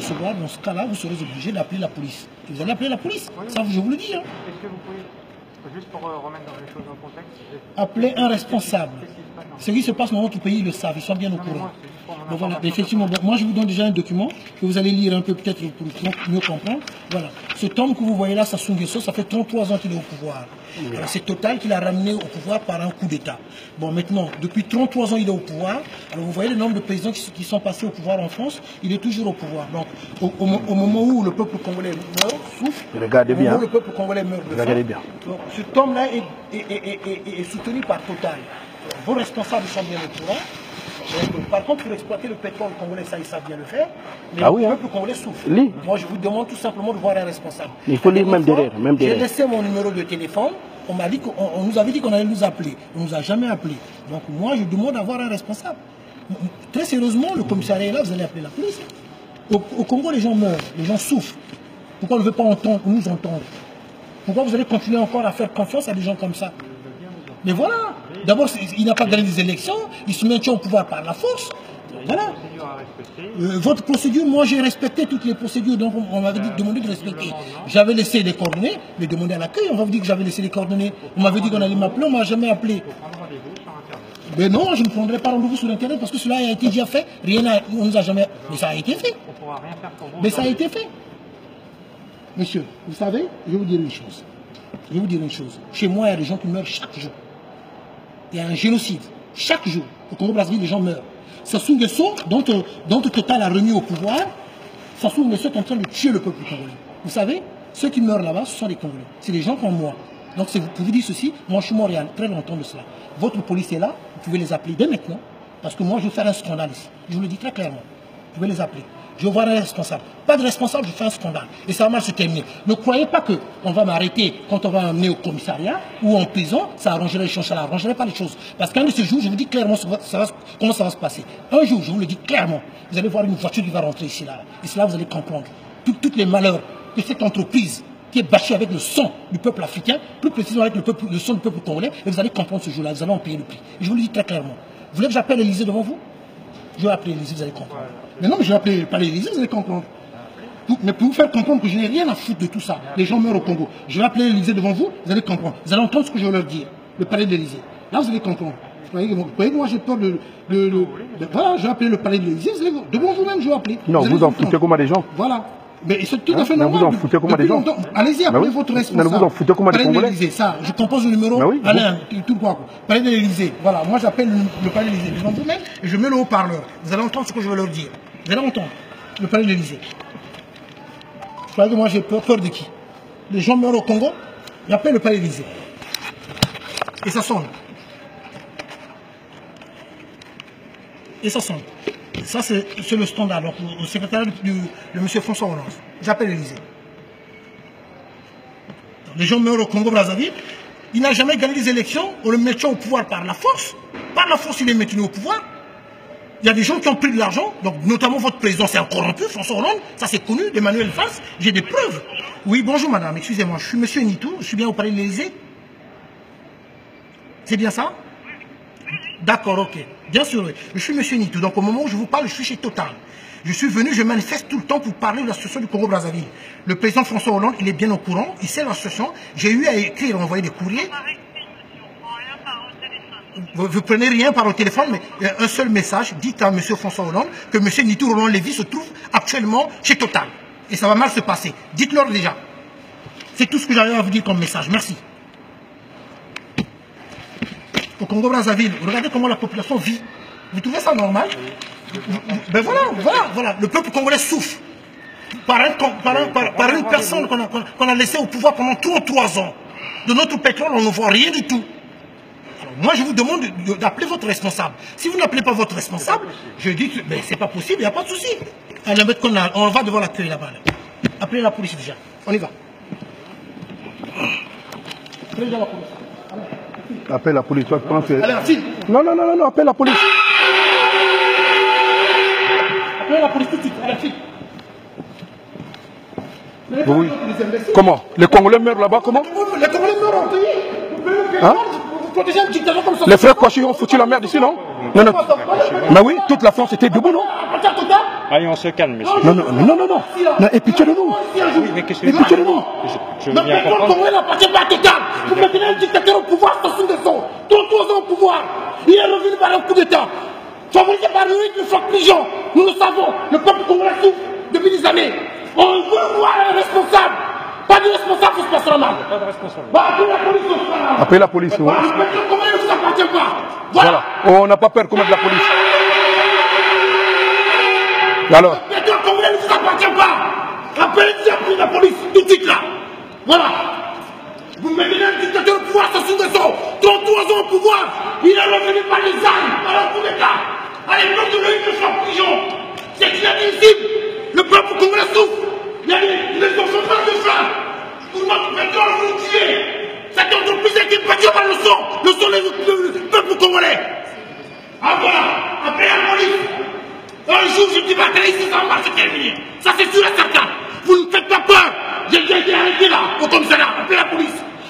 recevoir, dans ce cas-là, vous serez obligé d'appeler la police. Vous allez appeler la police, oui. Ça je vous le dis. Hein. Est-ce que vous pouvez, juste pour remettre dans les choses en contexte, appeler un responsable. Ce qui se passe dans notre pays, ils le savent, ils sont bien au courant. Donc voilà, effectivement, moi je vous donne déjà un document que vous allez lire un peu peut-être pour mieux comprendre. Voilà, cet homme que vous voyez là, Sassou Nguesso, ça fait 33 ans qu'il est au pouvoir. C'est Total qui l'a ramené au pouvoir par un coup d'État. Bon, maintenant, depuis 33 ans, il est au pouvoir. Alors vous voyez le nombre de présidents qui sont passés au pouvoir en France, il est toujours au pouvoir. Donc au moment où le peuple congolais meurt, souffre, regardez bien. Où le peuple congolais meurt de regardez faim, bien. donc cet homme-là est soutenu par Total. Vos responsables sont bien au courant. Par contre, pour exploiter le pétrole congolais, ça, ils savent bien le faire. Mais le peuple congolais souffre. Moi, je vous demande tout simplement de voir un responsable. Il faut lire même derrière. J'ai laissé mon numéro de téléphone. On nous avait dit qu'on allait nous appeler. On ne nous a jamais appelé. Donc, moi, je demande d'avoir un responsable. Très sérieusement, le commissariat est là, vous allez appeler la police. Au Congo, les gens meurent, les gens souffrent. Pourquoi on ne veut pas nous entendre? Pourquoi vous allez continuer encore à faire confiance à des gens comme ça? Mais voilà, d'abord, il n'a pas gagné des élections, il se maintient au pouvoir par la force. Voilà. Votre procédure, moi j'ai respecté toutes les procédures, donc on m'avait demandé de respecter. J'avais laissé les coordonnées, mais demandé à l'accueil, on va vous dire que j'avais laissé les coordonnées. On m'avait dit qu'on allait m'appeler, on ne m'a jamais appelé. Mais non, je ne prendrai pas rendez-vous sur Internet parce que cela a été déjà fait, on ne nous a jamais... Mais ça a été fait. Mais ça a été fait. Monsieur, vous savez, je vais vous dire une chose. Je vais vous dire une chose. Chez moi, il y a des gens qui meurent chaque jour. Il y a un génocide. Chaque jour. Au Congo-Brazzaville, les gens meurent. Sassou Nguesso, dont Total a remis au pouvoir, Sassou Nguesso est en train de tuer le peuple congolais. Vous savez, ceux qui meurent là-bas, ce sont les Congolais. C'est des gens comme moi. Donc, pour vous dire ceci, moi je suis mort il y a très longtemps de cela. Votre police est là, vous pouvez les appeler dès maintenant. Parce que moi, je vais faire un scandale ici. Je vous le dis très clairement. Vous pouvez les appeler. Je vais voir un responsable. Pas de responsable, je fais un scandale. Et ça va mal se terminer. Ne croyez pas qu'on va m'arrêter quand on va m'amener au commissariat ou en prison. Ça arrangerait les choses, ça n'arrangerait pas les choses. Parce qu'un de ces jours, je vous dis clairement comment ça va se passer. Un jour, je vous le dis clairement, vous allez voir une voiture qui va rentrer ici, là. Et c'est là que vous allez comprendre tous les malheurs de cette entreprise qui est bâchée avec le sang du peuple africain, plus précisément avec le sang du peuple congolais. Et vous allez comprendre ce jour-là, vous allez en payer le prix. Et je vous le dis très clairement. Vous voulez que j'appelle l'Élysée devant vous? Je vais appeler l'Élysée, vous allez comprendre. Mais non, mais je vais appeler pas l'Élysée, vous allez comprendre. Mais pour vous faire comprendre que je n'ai rien à foutre de tout ça, les gens meurent au Congo. Je vais appeler l'Élysée devant vous, vous allez comprendre. Vous allez entendre ce que je vais leur dire, le palais de l'Élysée. Là, vous allez comprendre. Vous voyez que moi j'ai peur voilà, je vais appeler le palais de l'Élysée, devant vous-même, je vais appeler. Non, vous en foutez comme des gens. Voilà. Mais c'est tout à fait normal. Vous en foutez comme des gens. Allez-y, appelez votre responsable. Mais vous en foutez comme des Congolais. Ça, je compose le numéro. Alain, tout quoi. Palais de l'Élysée. Voilà, moi j'appelle le palais de l'Élysée devant vous-même et je mets le haut-parleur. Vous allez entendre ce que je vais leur dire. Vous allez entendre. Le palais de l'Élysée. Vous croyez que moi j'ai peur de qui? Les gens meurent au Congo, j'appelle le palais de l'Élysée. Et ça sonne. Et ça sonne. Ça, c'est le standard. Donc, au secrétariat de M. François Hollande. J'appelle l'Élysée. Les gens meurent au Congo-Brazzaville. Il n'a jamais gagné des élections. On le mettait au pouvoir par la force. Par la force, il est maintenu au pouvoir. Il y a des gens qui ont pris de l'argent. Donc, notamment votre président, c'est un corrompu, François Hollande. Ça, c'est connu, d'Emmanuel Fass. J'ai des preuves. Oui, bonjour madame. Excusez-moi. Je suis M. Nitou. Je suis bien au palais de l'Élysée. C'est bien ça? D'accord, ok. Bien sûr, oui. Je suis M. Nitou. Donc, au moment où je vous parle, je suis chez Total. Je suis venu, je manifeste tout le temps pour parler de la situation du Congo-Brazzaville. Le président François Hollande, il est bien au courant. Il sait la situation. J'ai eu à écrire, envoyer des courriers. Vous prenez rien par au téléphone, mais un seul message. Dites à M. François Hollande que M. Nitou Roland Lévy se trouve actuellement chez Total. Et ça va mal se passer. Dites-leur déjà. C'est tout ce que j'avais à vous dire comme message. Merci. Au Congo-Brazzaville, regardez comment la population vit. Vous trouvez ça normal? Ben voilà. Le peuple congolais souffre par une personne qu'on a laissée au pouvoir pendant 33 ans. De notre pétrole, on ne voit rien du tout. Alors, moi, je vous demande d'appeler votre responsable. Si vous n'appelez pas votre responsable, je dis que ben, c'est pas possible, il n'y a pas de souci. Allez, on va devant l'accueil là-bas. Appelez la police déjà. On y va. Appelez déjà la police. Appelle la police, toi, tu penses que... Allez, file. Non, appelle la police. Appelez la police tout de suite, allez, file. Oui. Comment? Les Congolais meurent là-bas, comment? Les Congolais meurent en pays. Hein? Vous protégez un dictateur comme ça. Les frères Kouachi ont foutu la merde ici, non? Non. Mais oui, toute la France était debout, non? Allez, on se calme, monsieur. Non, non, non, non, non. Non, aie pitié de nous. Oui, mais qu'est-ce que Aie pitié de nous. Je veux bien comprendre. Le Congolais n'appartient pas à Total. Vous mettez un dictateur au pouvoir, c'est une raison. 33 ans au pouvoir. Il est revenu par un coup d'État. Favorisé par le floc pigeon. Nous le savons. Le peuple congolais souffre depuis des années. On veut voir un responsable. Pas de responsable, ça se passera mal. Pas de responsable. Appelez la police, ça se passera mal. Appelez la police. Le pétrole congolais ne vous appartient pas. Voilà. On n'a pas peur qu'on mette la police. Et alors? Le pétrole congolais ne vous appartient pas. Appelez la police tout de suite là. Voilà. Vous mettez un dictateur au pouvoir, ça sous des ans. 33 ans au pouvoir. Il est revenu par les armes, par un coup d'État. À l'époque de l'œil de Jean Pigeon. C'est inadmissible. Le peuple congolais souffre. Il y a des enfants de faim. Pour notre pétrole, vous nous tuez. Cette entreprise a été battue par le sang du peuple congolais. Ah voilà. Appelez la police. Un jour, je débattrai ici, ça va marcher terminé. Ça, c'est sûr et certain. Vous ne faites pas peur. J'ai été arrêté là, au commissariat.